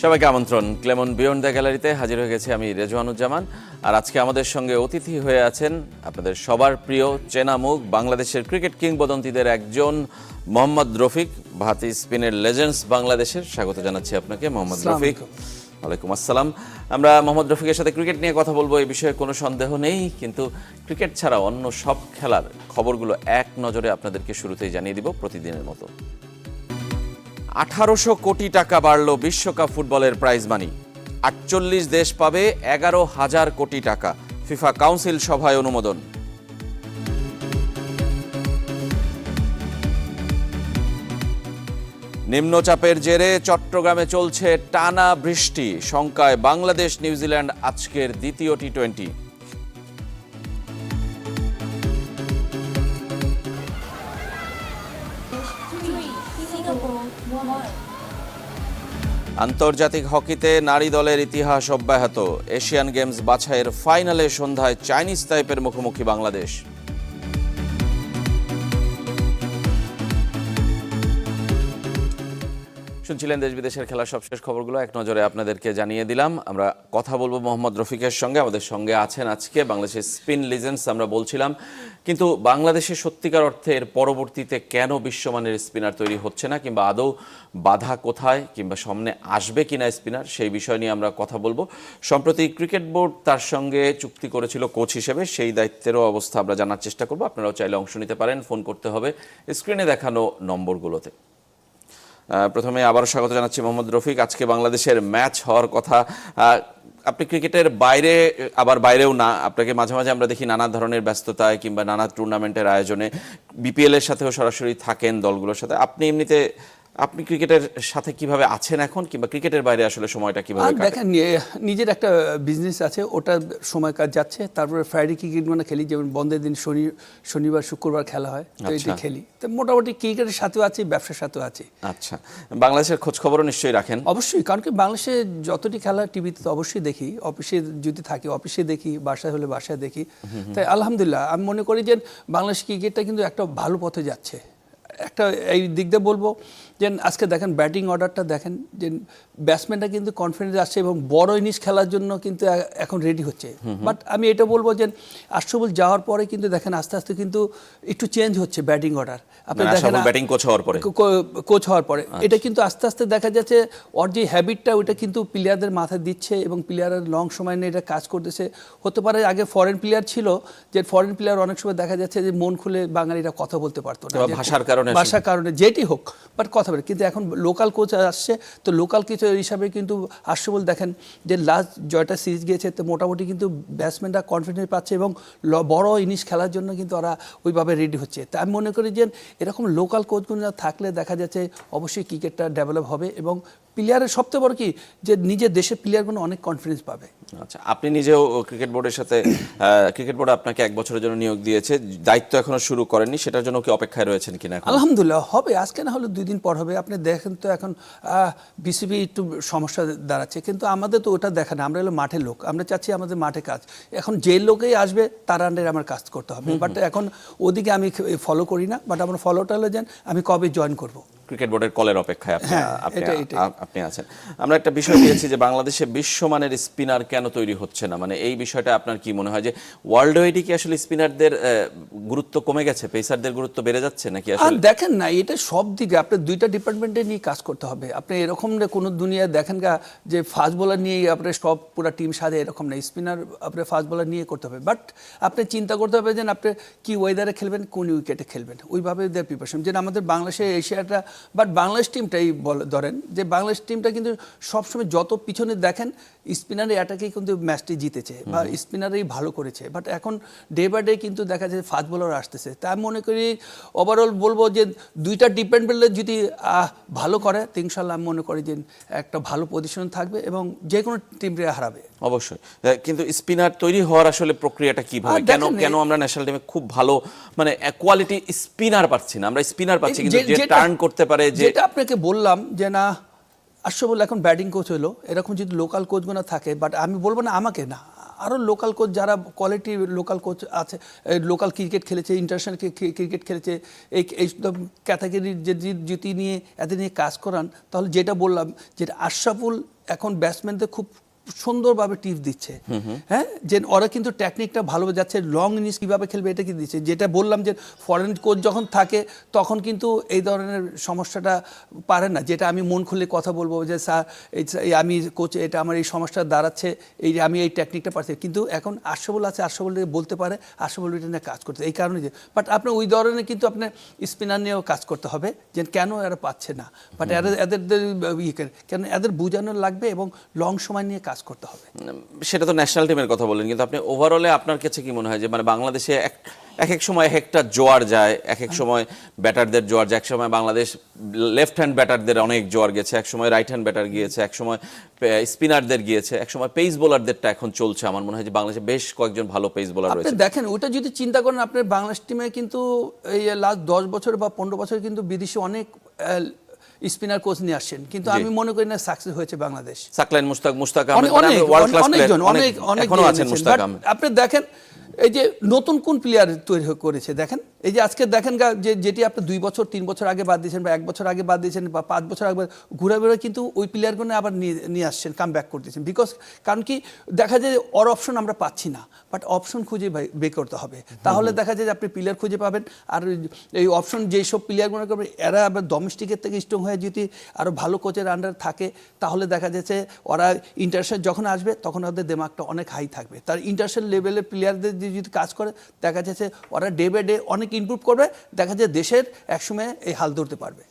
সবাইকে আমন্ত্রণ। Clemon beyond the গ্যালারিতে হাজির হয়ে গেছি আমি রেজওয়ানুজ্জামান। আর আজকে আমাদের সঙ্গে অতিথি হয়ে আছেন আপনাদের সবার প্রিয় চেনা মুখ, বাংলাদেশের ক্রিকেট কিংবদন্তিদের একজন মোহাম্মদ রফিক, ভাতি স্পিনের লেজেন্ডস বাংলাদেশের। স্বাগত জানাচ্ছি আপনাকে মোহাম্মদ রফিক। ওয়ালাইকুম আসসালাম। আমরা মোহাম্মদ রফিকের সাথে ক্রিকেট নিয়ে কথা বলবো, এই বিষয়ে কোনো সন্দেহ নেই, কিন্তু ক্রিকেট ছাড়া অন্য সব খেলার খবরগুলো এক নজরে আপনাদেরকে শুরুতেই জানিয়ে দিব প্রতিদিনের মতো। 1800 কোটি টাকা বাড়ল বিশ্বকাপ ফুটবলের প্রাইজ মানি। 48 দেশ পাবে 11,000 কোটি টাকা, ফিফা কাউন্সিল সভায় অনুমোদন। নিম্নচাপের জেরে চট্টগ্রামে চলছে টানা বৃষ্টি, শঙ্কায় বাংলাদেশ নিউজিল্যান্ড আজকের দ্বিতীয় টি-20। আন্তর্জাতিক হকিতে নারী দলের ইতিহাস অব্যাহত। এশিয়ান গেমস বাছাইয়ের ফাইনালে সন্ধ্যায় চাইনিজ তাইপের মুখোমুখি বাংলাদেশ। শুনছিলেন দেশ বিদেশের খেলার সবশেষ খবরগুলো এক নজরে আপনাদেরকে জানিয়ে দিলাম। আমরা কথা বলবো মোহাম্মদ রফিকের সঙ্গে। আমাদের সঙ্গে আছেন আজকে বাংলাদেশের স্পিন লিজেন্ডস। আমরা বলছিলাম, কিন্তু বাংলাদেশের সত্যিকার অর্থে এর পরবর্তীতে কেন বিশ্বমানের স্পিনার তৈরি হচ্ছে না, কিংবা আদৌ বাধা কোথায়, কিংবা সামনে আসবে কিনা স্পিনার, সেই বিষয় নিয়ে আমরা কথা বলবো। সম্প্রতি ক্রিকেট বোর্ড তার সঙ্গে চুক্তি করেছিল কোচ হিসেবে, সেই দায়িত্বেরও অবস্থা আমরা জানার চেষ্টা করবো। আপনারাও চাইলে অংশ নিতে পারেন, ফোন করতে হবে স্ক্রিনে দেখানো নম্বরগুলোতে। প্রথমে আবারও স্বাগত জানাচ্ছি মোহাম্মদ রফিক। আজকে বাংলাদেশের ম্যাচ হওয়ার কথা। আপনি ক্রিকেটের বাইরে, আবার বাইরেও না, আপনাকে মাঝে মাঝে আমরা দেখি নানা ধরনের ব্যস্ততায় কিংবা নানা টুর্নামেন্টের আয়োজনে, বিপিএল এর সাথেও সরাসরি থাকেন দলগুলোর সাথে। আপনি ক্রিকেটের সাথে কিভাবে আছেন এখন, কিংবা ক্রিকেটের বাইরে আসলে সময়টা কিভাবে কাটান? দেখেন, নিজের একটা বিজনেস আছে, ওটা সময় কাজ যাচ্ছে। তারপরে ফ্রাইডে ক্রিকেট খেলি, যেমন বন্ধের দিন শনিবার শুক্রবার খেলা হয়, তো এটি খেলি। তো মোটামুটি ক্রিকেটের সাথেও আছি, ব্যবসার সাথেও আছি। আচ্ছা, বাংলাদেশের খোঁজ খবরও নিশ্চয়ই রাখেন? অবশ্যই, কারণ কি বাংলাদেশে যতটি খেলা টিভিতে তো অবশ্যই দেখি, অফিসে যদি থাকি অফিসে দেখি, বাসায় হলে বাসায় দেখি। তাই আলহামদুলিল্লাহ আমি মনে করি যে বাংলাদেশ ক্রিকেটটা কিন্তু একটা ভালো পথে যাচ্ছে। একটা এই দিক দিয়ে বলবো যে আজকে দেখেন ব্যাটিং অর্ডারটা দেখেন, যে ব্যাটসম্যানটা কিন্তু কনফিডেন্স আসছে এবং বড় ইনিংস খেলার জন্য কিন্তু এখন রেডি হচ্ছে। বাট আমি এটা বলবো যে আশরাফুল যাওয়ার পরে কিন্তু দেখেন আস্তে আস্তে কিন্তু একটু চেঞ্জ হচ্ছে ব্যাটিং অর্ডার। আপনি দেখেন ব্যাটিং কোচ হওয়ার পরে এটা কিন্তু আস্তে আস্তে দেখা যাচ্ছে ওর যে হ্যাবিটটা, ওইটা কিন্তু প্লেয়ারদের মাথায় দিচ্ছে এবং প্লেয়ারের লং সময় নিয়ে এটা কাজ করতেছে। হতে পারে আগে ফরেন প্লেয়ার ছিল, যে ফরেন প্লেয়ার অনেক সময় দেখা যাচ্ছে যে মন খুলে বাঙালিরা কথা বলতে পারতো না, ভাষার কারণে যেটি হোক, বাট কথা বলে। কিন্তু এখন লোকাল কোচ আসছে, তো লোকাল কোচ হিসাবে কিন্তু আশরাফুল দেখেন যে লাস্ট জয়টা সিরিজ গিয়েছে, তো মোটামুটি কিন্তু ব্যাটসম্যানরা কনফিডেন্স পাচ্ছে এবং বড় ইনিংস খেলার জন্য কিন্তু ওরা ওইভাবে রেডি হচ্ছে। তা আমি মনে করি যে এরকম লোকাল কোচগুলো থাকলে দেখা যাচ্ছে অবশ্যই ক্রিকেটটা ডেভেলপ হবে এবং প্লেয়ারের সবচেয়ে বড় কি যে নিজের দেশের প্লেয়ারগুলো অনেক কনফিডেন্স পাবে। আচ্ছা, আপনি নিজেও ক্রিকেট বোর্ডের সাথে, ক্রিকেট বোর্ড আপনাকে 1 বছরের জন্য নিয়োগ দিয়েছে, দায়িত্ব এখনো শুরু করেননি, সেটার জন্য কি অপেক্ষায় রয়েছেন কিনা? আলহামদুলিল্লাহ হবে, আজকে না হলে 2 দিন পর হবে। আপনি দেখেন তো এখন বিসিবি একটু সমস্যা দাঁড়াচ্ছে, কিন্তু আমাদের তো ওটা দেখে না, আমরা হলো মাঠের লোক, আমরা চাচ্ছি আমাদের মাঠে কাজ। এখন যে লোকেই আসবে তার আন্ডারে আমার কাজ করতে হবে, বাট এখন ওদিকে আমি ফলো করি না। বাট আমার ফলোটা হলো যে আমি কবে জয়েন করব। ক্রিকেট বোর্ডের কলের অপেক্ষায় আপনি আছেন। আমরা একটা বিষয় পেয়েছি যে বাংলাদেশে বিশ্বমানের স্পিনার কেন তৈরি হচ্ছে না, মানে এই বিষয়টা আপনার কি মনে হয় যে ওয়ার্ল্ড ওয়াইডে কি আসলে স্পিনারদের গুরুত্ব কমে গেছে, পেসারদের গুরুত্ব বেড়ে যাচ্ছে নাকি? আসলে দেখেন না, এটা সব দিকে আপনার 2টা ডিপার্টমেন্টে নিয়ে কাজ করতে হবে। আপনি এরকম না কোনো দুনিয়ায় দেখেন যে ফাস্ট বোলার নিয়ে আপনার সব পুরো টিম সাজে, এরকম না। স্পিনার আপনার ফাস্ট বোলার নিয়ে করতে হবে, বাট আপনি চিন্তা করতে হবে যে আপনি কি ওয়েদারে খেলবেন, কোন উইকেটে খেলবেন, ওইভাবে দেওয়ার প্রিপারেশন। যেন আমাদের বাংলাদেশে এশিয়াটা, বাট বাংলাদেশ টিমটাই ধরেন যে বাংলাদেশ টিমটা কিন্তু সবসময় যত পিছনে দেখেন স্পিনারের অ্যাটাকেই কিন্তু ম্যাচটি জিতেছে বা স্পিনারেই ভালো করেছে। বাট এখন ডে বাই ডে কিন্তু দেখা যায় ফাস্ট বোলার আসতেছে। তা আমি মনে করি ওভারঅল বলবো যে 2টা ডিপেন্ডেন্ট যদি ভালো করে, তো ইনশাল্লাহ আমি মনে করি যে একটা ভালো পজিশন থাকবে এবং যে কোনো টিমকে হারাবে অবশ্যই। কিন্তু স্পিনার তৈরি হওয়ার আসলে প্রক্রিয়াটা কিভাবে, কেন আমরা ন্যাশনাল টিমে খুব ভালো মানে কোয়ালিটি স্পিনার পাচ্ছি না? আমরা স্পিনার পাচ্ছি কিন্তু যে টার্ন করতে পারে, যেটা আপনাকে বললাম যে না আশরাফুল এখন ব্যাটিং কোচ হলো, এরকম যদি লোকাল কোচগুলো থাকে, বাট আমি বলবো না আমাকে না, আরও লোকাল কোচ যারা কোয়ালিটি লোকাল কোচ আছে, লোকাল ক্রিকেট খেলেছে, ইন্টারন্যাশনাল ক্রিকেট খেলেছে, এই ক্যাটাগরির যদি নিয়ে এদের নিয়ে কাজ করান, তাহলে যেটা বললাম যে আশরাফুল এখন ব্যাটসম্যানদের খুব সুন্দরভাবে টিপস দিচ্ছে, হ্যাঁ, যে ওরা কিন্তু টেকনিকটা ভালো যাচ্ছে, লং ইনিংস কীভাবে খেলবে এটা কি দিচ্ছে। যেটা বললাম যে ফরেন কোচ যখন থাকে তখন কিন্তু এই ধরনের সমস্যাটা পারে না, যেটা আমি মন খুলে কথা বলবো যে স্যার আমি কোচ এটা আমার এই সমস্যা দাঁড়াচ্ছে, এই যে আমি এই টেকনিকটা পারছি, কিন্তু এখন আশরাফুল আছে, আশরাফুল বলতে পারে, আশরাফুল এটা নিয়ে কাজ করতে, এই কারণে যে বাট আপনার ওই ধরনের কিন্তু আপনার স্পিনার নিয়েও কাজ করতে হবে যে কেন এরা পাচ্ছে না, বাট এদের কেন এদের বোঝানো লাগবে এবং লং সময় নিয়ে কাজ করতে হবে। সেটা তো ন্যাশনাল টিমের কথা বললেন, কিন্তু আপনি ওভারঅলে আপনার কাছে কি মনে হয় যে মানে বাংলাদেশে এক এক সময় একটা জোয়ার যায়, এক এক সময় ব্যাটারদের জোয়ার যায়, এক সময় বাংলাদেশ লেফট হ্যান্ড ব্যাটারদের অনেক জোয়ার গেছে, এক সময় রাইট হ্যান্ড ব্যাটার গিয়েছে, এক সময় স্পিনারদের গিয়েছে, এক সময় পেস বোলারদেরটা এখন চলছে। আমার মনে হয় যে বাংলাদেশে বেশ কয়েকজন ভালো পেস বোলার আপনি রয়েছে। দেখেন ওটা যদি চিন্তা করেন, আপনার বাংলাদেশ টিমে কিন্তু এই লাস্ট 10 বছর বা 15 বছর কিন্তু বিদেশি অনেক স্পিনার কোচ নিয়ে আসছেন, কিন্তু আমি মনে করি না সাকসেস হয়েছে বাংলাদেশ। সাকলাইন মুস্তাক আহমেদ অনেকজন অনেক আছেন। মুস্তাক আহমেদ আপনি দেখেন এই যে নতুন কোন প্লেয়ার তৈরি করেছে, দেখেন এই যে আজকে দেখেন যে যেটি আপনি 2 বছর 3 বছর আগে বাদ দিয়েছেন বা 1 বছর আগে বাদ দিয়েছেন বা 5 বছর আগে ঘুরে ঘুরে কিন্তু ওই প্লেয়ারগুলো আবার নিয়ে আসছেন, কাম ব্যাক করতেছেন। বিকজ কারণ কি দেখা যায় ওর অপশন আমরা পাচ্ছি না, বাট অপশন খুঁজে বের করতে হবে, তাহলে দেখা যায় যে আপনি প্লেয়ার খুঁজে পাবেন। আর এই অপশন যেসব প্লেয়ারগুলো করবে এরা আবার ডোমেস্টিকের থেকে স্ট্রং হয়ে যদি আরও ভালো কোচের আন্ডার থাকে, তাহলে দেখা যাচ্ছে ওরা ইন্টারন্যাশনাল যখন আসবে তখন ওদের দিমাগটা অনেক হাই থাকবে। তার ইন্টারন্যাশনাল লেভেলের প্লেয়ারদের যদি কাজ করে দেখা যাচ্ছে ওরা ডে বাই ডে অনেক ইমপ্রুভ করবে, দেখা যায় দেশের একসময় এই হাল ধরতে পারবে।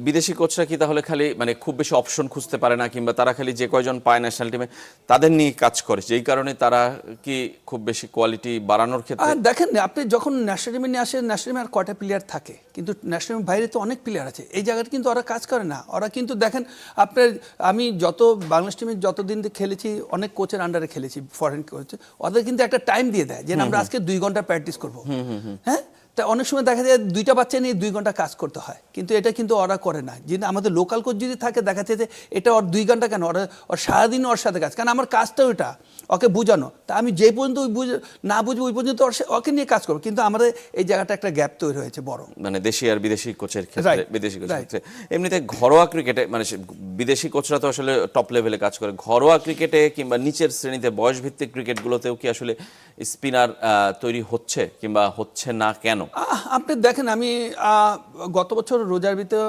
বিদেশি কোচরা কি তাহলে খালি মানে খুব বেশি অপশন খুঁজতে পারে না, কিংবা তারা খালি যে কয়জন পায় ন্যাশনাল টিমে তাদের নিয়ে কাজ করে, যেই কারণে তারা কি খুব বেশি কোয়ালিটি বাড়ানোর ক্ষেত্রে? দেখেন আপনি যখন ন্যাশনাল টিমে নিয়ে আসেন, ন্যাশনাল টিমে আর কয়টা প্লেয়ার থাকে, কিন্তু ন্যাশনাল টিমের বাইরে তো অনেক প্লেয়ার আছে, এই জায়গাটা কিন্তু ওরা কাজ করে না। ওরা কিন্তু দেখেন আপনার আমি যত বাংলাদেশ টিমে যতদিন খেলেছি অনেক কোচের আন্ডারে খেলেছি, ফরেন কোচ, ওদের কিন্তু একটা টাইম দিয়ে দেয় যে আমরা আজকে 2 ঘন্টা প্র্যাকটিস করবো, হ্যাঁ, তা অনেক সময় দেখা যায় 2টা বাচ্চা নিয়ে 2 ঘন্টা কাজ করতে হয়, কিন্তু এটা কিন্তু ওরা করে না। যদি আমাদের লোকাল কোচ যদি থাকে দেখা যাচ্ছে যে এটা ওর 2 ঘন্টা কেন, ওর সারাদিন ওর সাথে কাজ, কারণ আমার কাজটা ওইটা ওকে বোঝানো, তা আমি যে পর্যন্ত না বুঝবো ওই পর্যন্ত ওকে নিয়ে কাজ করবো, কিন্তু আমাদের এই জায়গাটা একটা গ্যাপ তৈরি হয়েছে বড়, মানে দেশি আর বিদেশি কোচের ক্ষেত্রে। বিদেশি কোচের ক্ষেত্রে এমনিতে ঘরোয়া ক্রিকেটে মানে বিদেশি কোচরা তো আসলে টপ লেভেলে কাজ করে, ঘরোয়া ক্রিকেটে কিংবা নিচের শ্রেণীতে বয়স ভিত্তিক ক্রিকেটগুলোতেও কি আসলে স্পিনার তৈরি হচ্ছে কিংবা হচ্ছে না কেন? আপনি দেখেন আমি গত বছর রোজারবিতে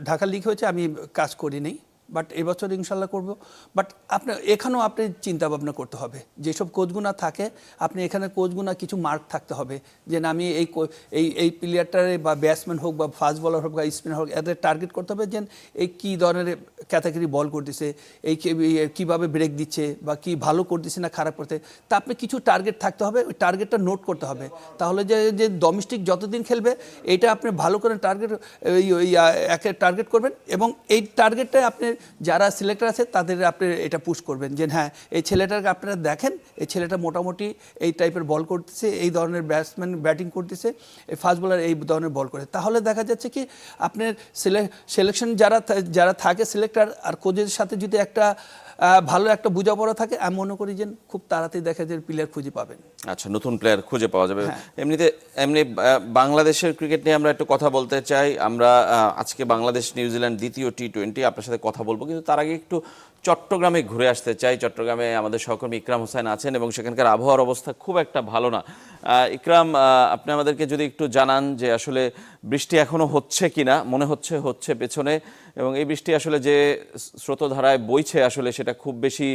ঢাকা লিগ হয়েছে, আমি কাজ করিনি, বাট এবছর ইনশাল্লাহ করব। বাট আপনার এখানেও আপনি চিন্তা ভাবনা করতে হবে, যেসব কোচগুনা থাকে আপনি এখানে কোচগুনা কিছু মার্ক থাকতে হবে, যে না আমি এই প্লেয়ারটারে বা ব্যাটসম্যান হোক বা ফাস্ট বলার হোক বা স্পিনার হোক এদের টার্গেট করতে হবে, যে এই কী ধরনের ক্যাটাগরি বল করতেছে, এই কীভাবে ব্রেক দিচ্ছে বা কি ভালো করতেছে না খারাপ করতে, তা আপনি কিছু টার্গেট থাকতে হবে, ওই টার্গেটটা নোট করতে হবে, তাহলে যে ডোমেস্টিক যতদিন খেলবে এইটা আপনি ভালো করে একে টার্গেট করবেন, এবং এই টার্গেটটা আপনি যারা সিলেক্টর আছে তাদের আপনি এটা পুশ করবেন যে হ্যাঁ এই ছেলেটাকে আপনারা দেখেন, এই ছেলেটা মোটামুটি এই টাইপের বল করতেছে, এই ধরনের ব্যাটসম্যান ব্যাটিং করতেছে, এই ফাস্ট বোলার এই ধরনের বল করে, তাহলে দেখা যাচ্ছে কি আপনার সিলেকশন যারা থাকে সিলেক্টর আর কোচের সাথে যদি একটা ভালো একটা বোঝাপড়া থাকে, আমি মনে করি যে খুব তাড়াতাড়ি দেখা যায় প্লেয়ার খুঁজে পাবেন। আচ্ছা, নতুন প্লেয়ার খুঁজে পাওয়া যাবে। এমনি বাংলাদেশের ক্রিকেট নিয়ে আমরা একটু কথা বলতে চাই। আমরা আজকে বাংলাদেশ নিউজিল্যান্ড দ্বিতীয় টি-20 আপনার সাথে কথা বলবো, কিন্তু তার আগে একটু চট্টগ্রামে ঘুরে আসতে চাই। চট্টগ্রামে আমাদের সহকর্মী ইকরাম হোসেন আছেন এবং সেখানকার আবহাওয়ার অবস্থা খুব একটা ভালো না। ইকরাম, আপনি আমাদেরকে যদি একটু জানান যে আসলে বৃষ্টি এখনো হচ্ছে কিনা, মনে হচ্ছে পেছনে, এবং এই বৃষ্টি আসলে যে স্রোতধারায় বইছে আসলে সেটা খুব বেশি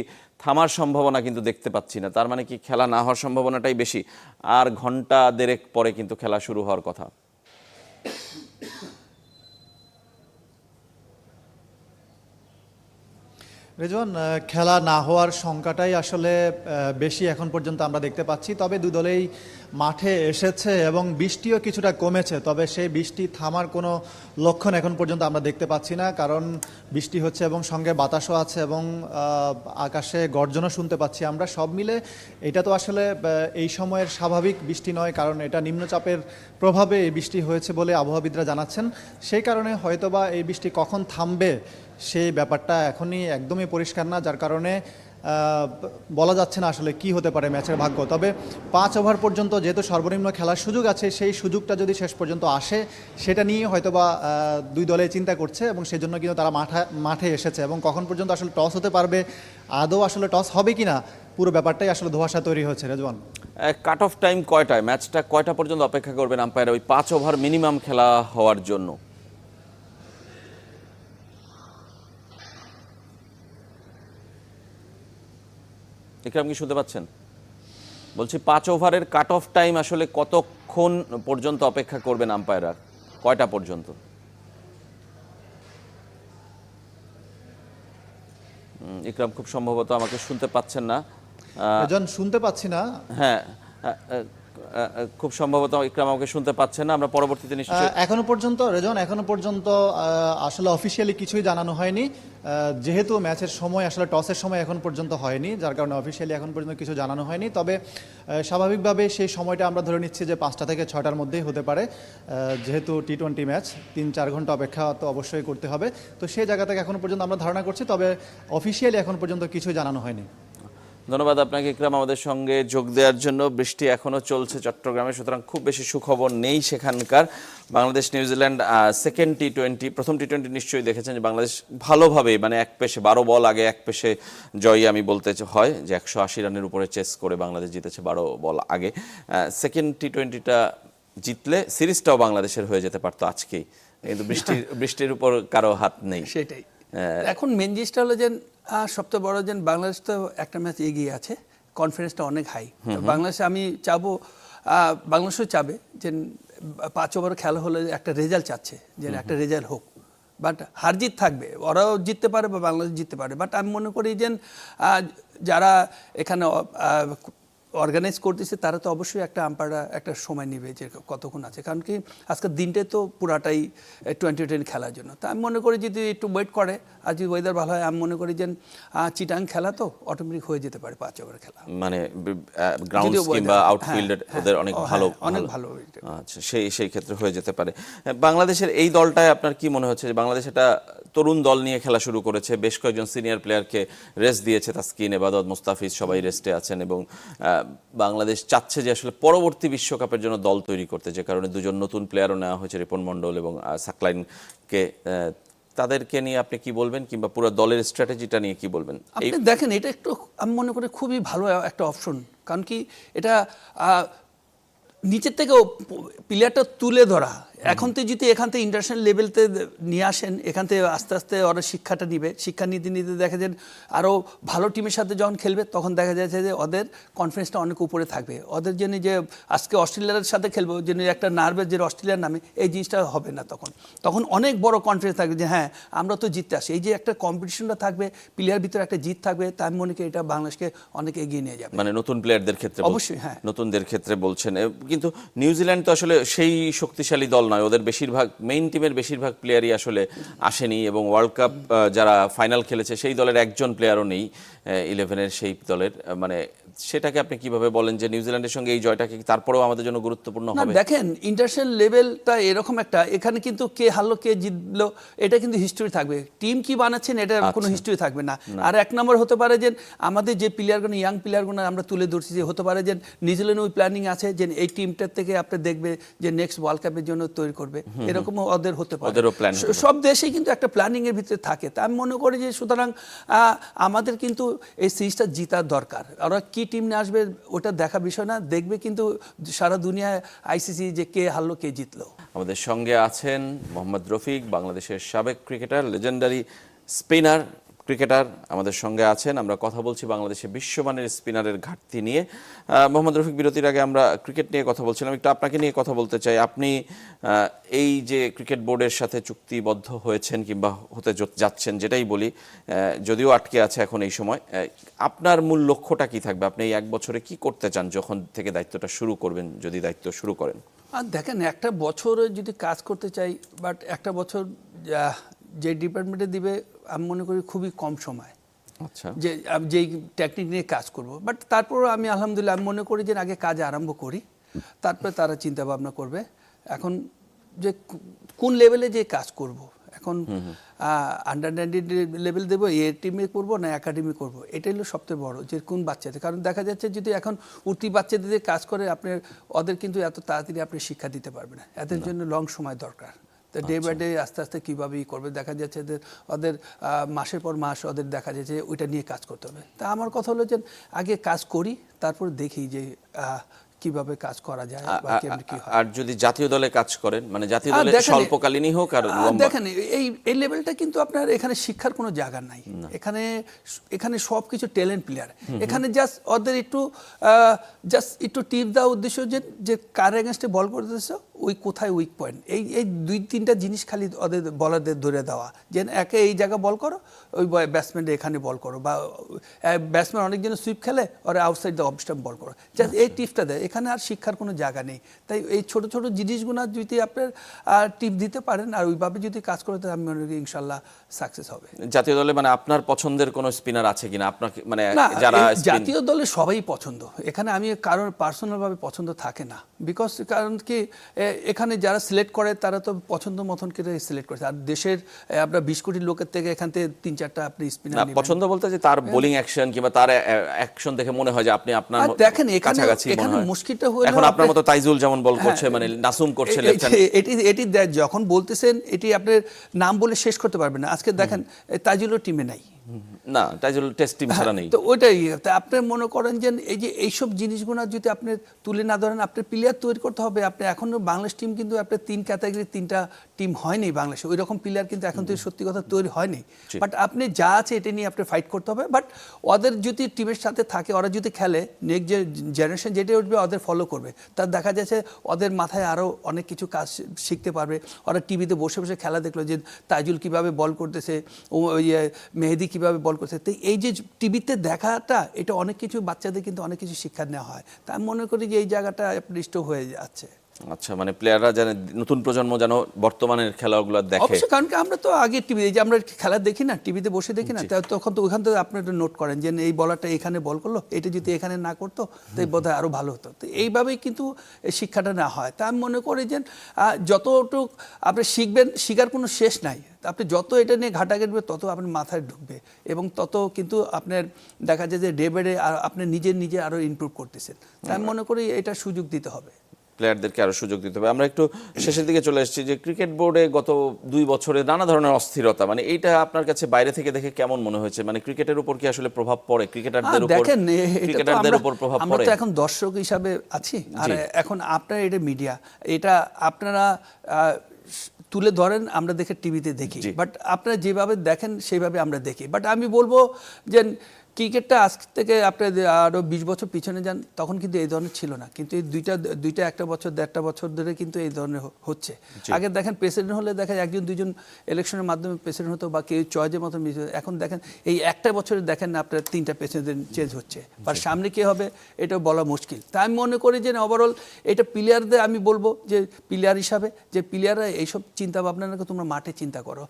থামার সম্ভাবনা কিন্তু দেখতে পাচ্ছি না। তার মানে কি খেলা না হওয়ার সম্ভাবনাটাই বেশি, আর ঘন্টা দেড়েক পরে কিন্তু খেলা শুরু হওয়ার কথা। রেজওয়ান, খেলা না হওয়ার সংখ্যাটাই আসলে বেশি এখন পর্যন্ত আমরা দেখতে পাচ্ছি। তবে দুই দলেই মাঠে এসেছে এবং বৃষ্টিও কিছুটা কমেছে, তবে সেই বৃষ্টি থামার কোনো লক্ষণ এখন পর্যন্ত আমরা দেখতে পাচ্ছি না, কারণ বৃষ্টি হচ্ছে এবং সঙ্গে বাতাসও আছে এবং আকাশে গর্জনও শুনতে পাচ্ছি আমরা। সব মিলে এটা তো আসলে এই সময়ের স্বাভাবিক বৃষ্টি নয়, কারণ এটা নিম্নচাপের প্রভাবে এই বৃষ্টি হয়েছে বলে আবহাওয়াবিদরা জানাচ্ছেন। সেই কারণে হয়তোবা এই বৃষ্টি কখন থামবে সেই ব্যাপারটা এখনই একদমই পরিষ্কার না, যার কারণে বলা যাচ্ছে না আসলে কি হতে পারে ম্যাচের ভাগ্য। তবে 5 ওভার পর্যন্ত যেহেতু সর্বনিম্ন খেলার সুযোগ আছে, সেই সুযোগটা যদি শেষ পর্যন্ত আসে সেটা নিয়ে হয়তোবা দুই দলে চিন্তা করছে এবং সেজন্য কিন্তু তারা মাঠে এসেছে। এবং কখন পর্যন্ত আসলে টস হতে পারবে, আদৌ আসলে টস হবে কিনা, পুরো ব্যাপারটাই আসলে ধোঁয়াশা তৈরি হচ্ছে। রেজওয়ান, কাট অফ টাইম কয়টায়, ম্যাচটা কয়টা পর্যন্ত অপেক্ষা করবেন আম্পায়ার ওই 5 ওভার মিনিমাম খেলা হওয়ার জন্য? ইকরাম কি শুনতে পাচ্ছেন? বলছি 5 ওভারের কাট অফ টাইম আসলে কতক্ষণ পর্যন্ত অপেক্ষা করবেন আম্পায়াররা, কয়টা পর্যন্ত? ইকরাম খুব সম্ভবত আমাকে শুনতে পাচ্ছেন না। রেজওয়ান শুনতে পাচ্ছি না। হ্যাঁ, খুব সম্ভবত ইকরাম আমাকে শুনতে পাচ্ছেন না। আমরা পরবর্তীতে নিশ্চয়ই এখনো পর্যন্ত রেজন আসলে অফিসিয়ালি কিছুই জানানো হয়নি, যেহেতু ম্যাচের সময় আসলে টসের সময় এখন পর্যন্ত হয়নি, যার কারণে অফিসিয়ালি এখন পর্যন্ত কিছু জানানো হয়নি। তবে স্বাভাবিকভাবে সেই সময়টা আমরা ধরে নিচ্ছি যে 5টা থেকে 6টার মধ্যেই হতে পারে, যেহেতু টি-20 ম্যাচ 3-4 ঘন্টা অপেক্ষা তো অবশ্যই করতে হবে। তো সেই জায়গা থেকে এখনো পর্যন্ত আমরা ধারণা করছি, তবে অফিসিয়ালি এখন পর্যন্ত কিছুই জানানো হয়নি। ধন্যবাদ আপনাকে ইকরাম আমাদের সঙ্গে যোগ দেওয়ার জন্য। বৃষ্টি এখনো চলছে চট্টগ্রামে, সুতরাং খুব বেশি সুখবর নেই সেখানকার। বাংলাদেশ নিউজিল্যান্ড সেকেন্ড টি-20, প্রথম টি-20 নিশ্চয়ই দেখেছেন যে বাংলাদেশ ভালোভাবে মানে এক পেশে 12 বল আগে এক পেশে জয়ী আমি বলতে হয় যে 180 রানের উপরে চেস করে বাংলাদেশ জিতেছে 12 বল আগে। সেকেন্ড টি-20টা জিতলে সিরিজটাও বাংলাদেশের হয়ে যেতে পারতো আজকেই, কিন্তু বৃষ্টির উপর কারো হাত নেই। সেটাই এখন মেন জিনিসটা হলো যে সবচেয়ে বড় যে বাংলাদেশ তো একটা ম্যাচ এগিয়ে আছে, কনফিডেন্সটা অনেক হাই। বাংলাদেশ আমি চাবো, বাংলাদেশও চাবে যে 5 ওভার খেলা হলে একটা রেজাল্ট চাচ্ছে, যে একটা রেজাল্ট হোক। বাট হার জিত থাকবে, ওরাও জিততে পারে বা বাংলাদেশ জিততে পারে। বাট আমি মনে করি যে যারা এখানে অর্গানাইজ করতেছে তারা তো অবশ্যই একটা আম্পায়াররা একটা সময় নেবে যে কতক্ষণ আছে, কারণ কি আজকের দিনটাই তো পুরাটাই 2020 খেলার জন্য। তা আমি মনে করি যদি একটু ওয়েট করে, আর যদি ওয়েদার ভালো হয় আমি মনে করি যে চিটাং খেলা তো অটোমেটিক হয়ে যেতে পারে 5 ওভার খেলা, মানে গ্রাউন্ড কিংবা আউটফিল্ডের ওদের অনেক ভালো আচ্ছা, সেই ক্ষেত্রে হয়ে যেতে পারে। বাংলাদেশের এই দলটায় আপনার কি মনে হচ্ছে যে বাংলাদেশ একটা তরুণ দল নিয়ে খেলা শুরু করেছে, বেশ কয়েকজন সিনিয়র প্লেয়ারকে রেস্ট দিয়েছে, তাসকিন, এবাদত, মুস্তাফিজ সবাই রেস্টে আছেন, এবং বাংলাদেশ চাচ্ছে যে আসলে পরবর্তী বিশ্বকাপের জন্য দল তৈরি করতে, যে কারণে দুজন নতুন প্লেয়ারও নেওয়া হয়েছে, রিপন মণ্ডল এবং সাকলাইনকে। তাদেরকে নিয়ে আপনি কি বলবেন, কিংবা পুরো দলের স্ট্র্যাটেজিটা নিয়ে কি বলবেন? আপনি দেখেন এটা একটু আমি মনে করি খুবই ভালো একটা অপশন, কারণ কি এটা নিচের থেকেও প্লেয়ারটা তুলে ধরা। এখন তো যদি এখান থেকে ইন্টারন্যাশনাল লেভেলতে নিয়ে আসেন, এখান থেকে আস্তে আস্তে ওরা শিক্ষাটা নিবে, শিক্ষা নিতে নিতে দেখা যায় আরও ভালো টিমের সাথে যখন খেলবে তখন দেখা যাচ্ছে যে ওদের কনফিডেন্সটা অনেক উপরে থাকবে। ওদের জন্য যে আজকে অস্ট্রেলিয়ার সাথে খেলবো যে একটা নার্ভের যে অস্ট্রেলিয়ার নামে, এই জিনিসটা হবে না। তখন অনেক বড় কনফিডেন্স থাকবে যে হ্যাঁ আমরা তো জিততে আসি। এই যে একটা কম্পিটিশনটা থাকবে, প্লেয়ার ভিতরে একটা জিত থাকবে, তা আমি মনে করি এটা বাংলাদেশকে অনেক এগিয়ে নিয়ে যাবে। মানে নতুন প্লেয়ারদের ক্ষেত্রে অবশ্যই, হ্যাঁ নতুনদের ক্ষেত্রে বলছেন। কিন্তু নিউজিল্যান্ড তো আসলে সেই শক্তিশালী দল নয়, ওদের বেশিরভাগ মেইন টিমের বেশিরভাগ প্লেয়ারই আসলে আসেনি, এবং ওয়ার্ল্ড কাপ যারা ফাইনাল খেলেছে সেই দলের একজন প্লেয়ারও নেই 11-এর সেই দলের। মানে সেটাকে আপনি কিভাবে বলেন যে নিউজিল্যান্ডের সঙ্গে এই জয়টা কি তারপরেও আমাদের জন্য গুরুত্বপূর্ণ হবে? দেখেন ইন্টারন্যাশনাল লেভেলটা এরকম একটা, এখানে কিন্তু কে হারলো কে জিতলো এটা কিন্তু হিস্ট্রি থাকবে, টিম কি বানাচ্ছেন এটা কোনো হিস্ট্রি থাকবে না। আর এক নম্বর হতে পারে যে আমাদের যে প্লেয়ারগুলো ইয়াং প্লেয়ারগুলো আমরা তুলে ধরছি, যে হতে পারে যে নিউজিল্যান্ড ওই প্ল্যানিং আছে যে এই টিমটার থেকে আপনি দেখবে যে নেক্সট ওয়ার্ল্ড কাপের জন্য তৈরি করবে, এরকমও ওদের হতে পারে। সব দেশেই কিন্তু একটা প্ল্যানিং এর ভিতরে থাকে। তা আমি মনে করি যে সুতরাং আমাদের কিন্তু এই সিরিজটা জিতার দরকার। ওরা কি টিম নিয়ে আসবে ওটা দেখা বিষয় না, দেখবে কিন্তু সারা দুনিয়ায় আইসিসি যে কে হারলো কে জিতলো। আমাদের সঙ্গে আছেন মোহাম্মদ রফিক, বাংলাদেশের সাবেক ক্রিকেটার, লেজেন্ডারি স্পিনার ক্রিকেটার আমাদের সঙ্গে আছেন। আমরা কথা বলছি বাংলাদেশে বিশ্বমানের স্পিনারের ঘাটতি নিয়ে। মোহাম্মদ রফিক, বিরতির আগে আমরা ক্রিকেট নিয়ে কথা বলছিলাম, একটু আপনাকে নিয়ে কথা বলতে চাই। আপনি এই যে ক্রিকেট বোর্ডের সাথে চুক্তিবদ্ধ হয়েছেন কিংবা হতে যাচ্ছেন, যেটাই বলি, যদিও আটকে আছে এখন এই সময়, আপনার মূল লক্ষ্যটা কি থাকবে? আপনি এই 1 বছরে কি করতে চান যখন থেকে দায়িত্বটা শুরু করবেন, যদি দায়িত্ব শুরু করেন? আর দেখেন একটা বছরে যদি কাজ করতে চাই, বাট একটা বছর যে ডিপার্টমেন্টে দিবে আমি মনে করি খুবই কম সময়, আচ্ছা, যে যেই টেকনিক নিয়ে কাজ করব। বাট তারপরও আমি আলহামদুলিল্লাহ আমি মনে করি যে আগে কাজ আরম্ভ করি, তারপরে তারা চিন্তা ভাবনা করবে এখন যে কোন লেভেলে যে কাজ করব। এখন আন্ডার 19 লেভেল দেবো, এ টিমে করবো না একাডেমি করবো, এটাই হলো সবচেয়ে বড় যে কোন বাচ্চাদের। কারণ দেখা যাচ্ছে যদি এখন উঠতি বাচ্চাদের দিয়ে কাজ করে আপনার, ওদের কিন্তু এত তাড়াতাড়ি আপনি শিক্ষা দিতে পারবেন না, এদের জন্য লং সময় দরকার। তো ডে বাই ডে আস্তে আস্তে কীভাবে করবে, দেখা যাচ্ছে ওদের মাসের পর মাস ওদের দেখা যাচ্ছে ওইটা নিয়ে কাজ করতে হবে। তা আমার কথা হলো যে আগে কাজ করি, তারপর দেখি যে কিভাবে কাজ করা যায় বা কেমনে কি হয়। আর যদি জাতীয় দলে কাজ করেন, মানে জাতীয় দলে স্বল্পকালীনই হোক আর দেখেন এই লেভেলটা কিন্তু আপনার এখানে শিক্ষার কোনো জায়গা নাই। এখানে সব কিছু ট্যালেন্ট প্লেয়ার। এখানে জাস্ট ওদের একটু টিপ দেওয়া উদ্দেশ্য যে কার এগেনস্টে বল করতেছে, ওই কোথায় উইক পয়েন্ট, এই 2-3টা জিনিস খালি ওদের বলারদের ধরে দেওয়া, যে একে এই জায়গা বল করো, ওই ব্যাটসম্যানটা এখানে বল করো, বা ব্যাটসম্যান অনেকজন সুইপ খেলে ওরা আউটসাইড দ্য অফ স্টাম্প বল করো, জাস্ট এই টিপসটা দেয়। এখানে আর শিক্ষার কোনো জায়গা নেই। তাই এই ছোট ছোট জিনিসগুলো যদি আপনার টিপ দিতে পারেন আর ওইভাবে যদি কাজ করে, তাহলে আমি মনে করি ইনশাল্লাহ সাকসেস হবে। জাতীয় দলে মানে আপনার পছন্দের কোনো স্পিনার আছে কিনা আপনাকে, মানে না, যারা জাতীয় দলে সবাই পছন্দ, এখানে আমি কারোর পার্সোনালভাবে পছন্দ থাকে না। বিকজ কারণ কি, এখানে যারা সিলেক্ট করে তারা তো পছন্দ মতন করে সিলেক্ট করেছে। আর দেশের আপনার 20 কোটি লোকের থেকে এখান থেকে 3-4টা আপনি স্পিনার নেবেন। পছন্দ বলতে যে তার বোলিং অ্যাকশন কিংবা তার অ্যাকশন দেখে মনে হয় যে আপনি আপনার দেখেন কাছাকাছি মনে এখানে হয়। মুশকিলটা হলো এখন আপনার মতো তাইজুল যেমন বল করছে, মানে নাসুম করছে লেফট হ্যান্ড, এটি যখন বলতেছেন এটি আপনার নাম বলে শেষ করতে পারবেন না। আজকে দেখেন তাইজুলও টিমে নাই, না তাইজুল টেস্ট টিম ছাড়া নেই। তো ওইটাই আপনি মনে করেন যে এই যে এইসব জিনিসগুলো যদি আপনি তুলে না ধরেন, আপনার প্লেয়ার তৈরি করতে হবে। আপনি এখনো বাংলাদেশ টিম কিন্তু আপনার 3 ক্যাটাগরি 3টা টিম হয়নি বাংলাদেশে, ওই রকম প্লেয়ার কিন্তু এখন তো সত্যি কথা তৈরি হয়নি। বাট আপনি যা আছে এটা নিয়ে আপনি ফাইট করতে হবে। বাট ওদের যদি টিমের সাথে থাকে, ওরা যদি খেলে, নেক্সট যে জেনারেশন যেটা উঠবে ওদের ফলো করবে, তার দেখা যাচ্ছে ওদের মাথায় আরও অনেক কিছু কাজ শিখতে পারবে। ওরা টিভিতে বসে বসে খেলা দেখলো যে তাইজুল কীভাবে বল করতেছে, ওই মেহেদি কীভাবে বল করছে। তো এই যে টিভিতে দেখাটা, এটা অনেক কিছু বাচ্চাদের কিন্তু অনেক কিছু শিক্ষা নেওয়া হয়। তা আমি মনে করি যে এই জায়গাটা স্টপ হয়ে যাচ্ছে। আচ্ছা, মানে প্লেয়াররা যেন, নতুন প্রজন্ম যেন বর্তমানের খেলাগুলো দেখে। অবশ্যই, কারণ কি আমরা তো আগে টিভি, যে আমরা খেলা দেখি না, টিভিতে বসে দেখি না, তখন তো ওইখান থেকে আপনি নোট করেন যে এই বলারটা এখানে বল করলো, এটা যদি এখানে না করতো তাই বোধহয় আরও ভালো হতো। তো এইভাবেই কিন্তু শিক্ষাটা না হয়। তা আমি মনে করি যে যতটুক আপনি শিখবেন, শিখার কোনো শেষ নাই। আপনি যত এটা নিয়ে ঘাটাঘাটবে তত আপনার মাথায় ঢুকবে, এবং তত কিন্তু আপনার দেখা যায় যে ডে বাই ডে আপনি নিজে আরও ইমপ্রুভ করতেছেন। তাই আমি মনে করি এটা সুযোগ দিতে হবে, প্লেয়ারদেরকে আরো সুযোগ দিতে হবে। আমরা একটু শেষের দিকে চলে এসেছি, যে ক্রিকেট বোর্ডে গত 2 বছরে নানা ধরনের অস্থিরতা, মানে এইটা আপনার কাছে বাইরে থেকে দেখে কেমন মনে হয়েছে? মানে ক্রিকেটের উপর কি আসলে প্রভাব পড়ে? ক্রিকেটারদের উপর প্রভাব পড়ে? আমরা তো এখন দর্শক হিসাবে আছি, আর এখন আপনারা এটা মিডিয়া, এটা আপনারা তুলে ধরেন, আমরা দেখে টিভিতে দেখি, বাট আপনারা যেভাবে দেখেন সেইভাবে আমরা দেখি। বাট আমি বলবো যে ক্রিকেটটা আজ থেকে আপনার আরও 20 বছর পিছনে যান, তখন কিন্তু এই ধরনের ছিল না। কিন্তু এই দুইটা 1 বছর 1.5 বছর ধরে কিন্তু এই ধরনের হচ্ছে। আগে দেখেন প্রেসিডেন্ট হলে দেখেন 1-2 ইলেকশনের মাধ্যমে প্রেসিডেন্ট হতো, বা কেউ চয়েজের মতো। এখন দেখেন এই 1 বছরে দেখেন না আপনার 3টা প্রেসিডেন্ট চেঞ্জ হচ্ছে, আর সামনে কে হবে এটা বলা মুশকিল। তাই আমি মনে করি যে ওভারঅল এটা প্লেয়ারদের আমি বলবো যে প্লেয়ার হিসাবে, যে প্লেয়াররা এইসব চিন্তা ভাবনা না, তোমরা মাঠে চিন্তা করো,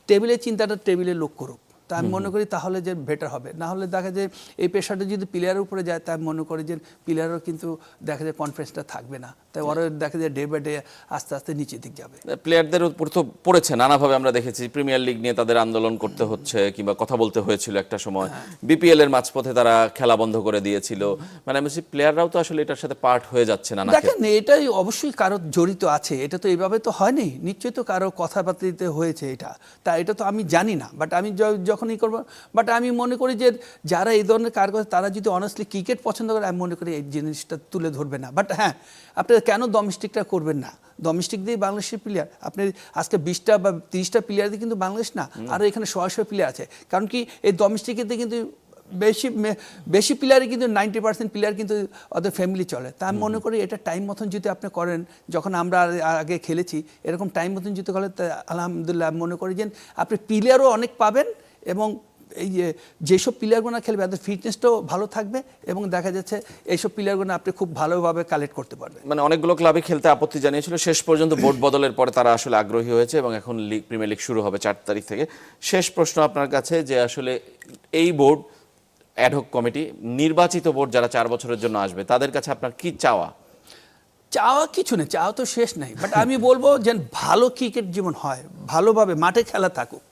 টেবিলের চিন্তাটা টেবিলে লোক করুক। তা আমি মনে করি তাহলে যে বেটার হবে। না হলে দেখা যায় এই প্রেশারটা যদি প্লেয়ারের উপরে যায়, তাই আমি মনে করি যে প্লেয়ারও কিন্তু দেখা যায় কনফিডেন্সটা থাকবে না। তাই ওরা দেখা যায় ডে বাই ডে আস্তে আস্তে নিচের দিক যাবে। প্লেয়ারদের উপর তো পড়েছে নানাভাবে, আমরা দেখেছি প্রিমিয়ার লিগ নিয়ে তাদের আন্দোলন করতে হচ্ছে, কিংবা কথা বলতে হয়েছিল একটা সময়। বিপিএল এর মাঝপথে তারা খেলা বন্ধ করে দিয়েছিল। মানে আমি বলছি প্লেয়াররাও তো আসলে এটার সাথে পার্ট হয়ে যাচ্ছে না। দেখেন এটাই অবশ্যই কারো জড়িত আছে, এটা তো এইভাবে তো হয়নি, নিশ্চয়ই তো কারো কথাবার্তাতে হয়েছে এটা। তা এটা তো আমি জানি না, বাট আমি যখনই করবো, বাট আমি মনে করি যে যারা এই ধরনের কাজ করে তারা যদি অনেস্টলি ক্রিকেট পছন্দ করে, আমি মনে করি এই জিনিসটা তুলে ধরবে না। বাট হ্যাঁ, আপনারা কেন ডোমেস্টিকটা করবেন না? ডোমেস্টিক দিয়ে বাংলাদেশের প্লেয়ার, আপনি আজকে 20টা বা 30টা প্লেয়ার দিয়ে কিন্তু বাংলাদেশ না, আর এখানে 100 প্লেয়ার আছে। কারণ কি এই ডোমেস্টিকেতে কিন্তু বেশি প্লেয়ারই কিন্তু 90% প্লেয়ার কিন্তু ওদের ফ্যামিলি চলে। তা আমি মনে করি এটা টাইম মতন যদি আপনি করেন, যখন আমরা আগে খেলেছি এরকম টাইম মতন যদি করেন, আলহামদুলিল্লাহ আমি মনে করি যে আপনি প্লেয়ারও অনেক পাবেন, এবং এই যেসব প্লেয়ারগুলো খেলবে তাদের ফিটনেসটাও ভালো থাকবে, এবং দেখা যাচ্ছে এইসব প্লেয়ারগুলো আপনি খুব ভালোভাবে কালেক্ট করতে পারবেন। মানে অনেকগুলো ক্লাবে খেলতে আপত্তি জানিয়েছিল, শেষ পর্যন্ত বোর্ড বদলের পরে তারা আসলে আগ্রহী হয়েছে, এবং এখন প্রিমিয়ার লিগ শুরু হবে 4 তারিখ থেকে। শেষ প্রশ্ন আপনার কাছে, যে আসলে এই বোর্ড অ্যাডহক কমিটি, নির্বাচিত বোর্ড যারা 4 বছরের জন্য আসবে, তাদের কাছে আপনার কি চাওয়া? চাওয়া কিছু নেই, চাওয়া তো শেষ নাই, বাট আমি বলবো যে ভালো ক্রিকেট যেমন হয়, ভালোভাবে মাঠে খেলা থাকুক।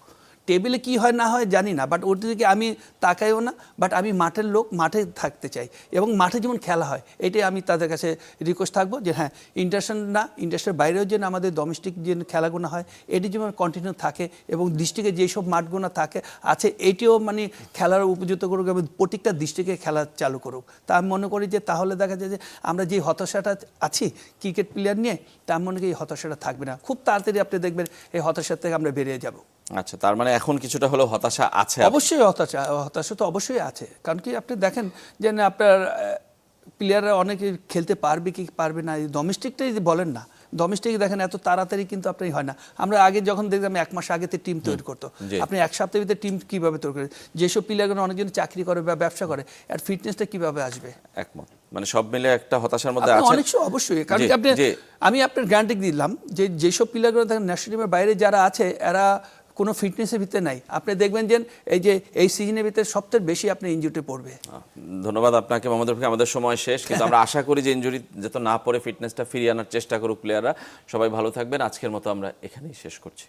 টেবিলে কি হয় না হয় জানি না, বাট ওর দিকে আমি তাকাইও না, বাট আমি মাঠের লোক, মাঠে থাকতে চাই এবং মাঠে যেমন খেলা হয় এটাই আমি তাদের কাছে রিকোয়েস্ট থাকবো যে হ্যাঁ, ইন্টারন্যাশনাল না, ইন্টারন্যাশনাল বাইরেও যেন আমাদের ডোমেস্টিক যে খেলাগুলো হয় এটি যেমন কন্টিনিউ থাকে এবং ডিস্ট্রিক্টে যেসব মাঠগুলো থাকে আছে এটিও মানে খেলার উপযুক্ত করুক এবং প্রত্যেকটা ডিস্ট্রিক্টে খেলা চালু করুক। তা আমি মনে করি যে তাহলে দেখা যায় যে আমরা যে হতাশাটা আছি ক্রিকেট প্লেয়ার নিয়ে, তা আমি মনে করি এই হতাশাটা থাকবে না, খুব তাড়াতাড়ি আপনি দেখবেন এই হতাশা থেকে আমরা বেরিয়ে যাব। আচ্ছা, তার মানে এখন কিছুটা হলেও হতাশা আছে? অবশ্যই হতাশা তো অবশ্যই আছে, কারণ কি আপনি দেখেন যে না আপনার প্লেয়াররা অনেকে খেলতে পারবে কি পারবে না, এই ডোমেস্টিকটাই বলেন না, ডোমেস্টিক দেখেন এত তাড়াতাড়ি কিন্তু আপনি হয় না। আমরা আগে যখন দেখলাম 1 মাস আগে টিম তৈরি করতো, আপনি 1 সপ্তাহের ভিতরে টিম কিভাবে তৈরি করে, যেসব প্লেয়ারগুলো অনেকজন চাকরি করে বা ব্যবসা করে আর ফিটনেসটা কিভাবে আসবে? একমত, মানে সব মিলে একটা হতাশার মধ্যে আপনি আছে অনেক অবশ্যই, কারণ কি আপনি আমি আপনার গ্যারান্টি দিলাম যে যেসব প্লেয়ারগুলো দেখেন ন্যাশনাল টিমের বাইরে যারা আছে এরা কোনো ফিটনেসের ভিতরে নাই, আপনি দেখবেন যে এই সিজনের ভিতরে সবচেয়ে বেশি আপনি ইনজুরিতে পড়বে। ধন্যবাদ আপনাকে মোহাম্মদ রফিক। আমাদের সময় শেষ, কিন্তু আমরা আশা করি যে ইনজুরি যাতে না পড়ে ফিটনেসটা ফিরিয়ে আনার চেষ্টা করুক প্লেয়াররা। সবাই ভালো থাকবেন, আজকের মতো আমরা এখানেই শেষ করছি।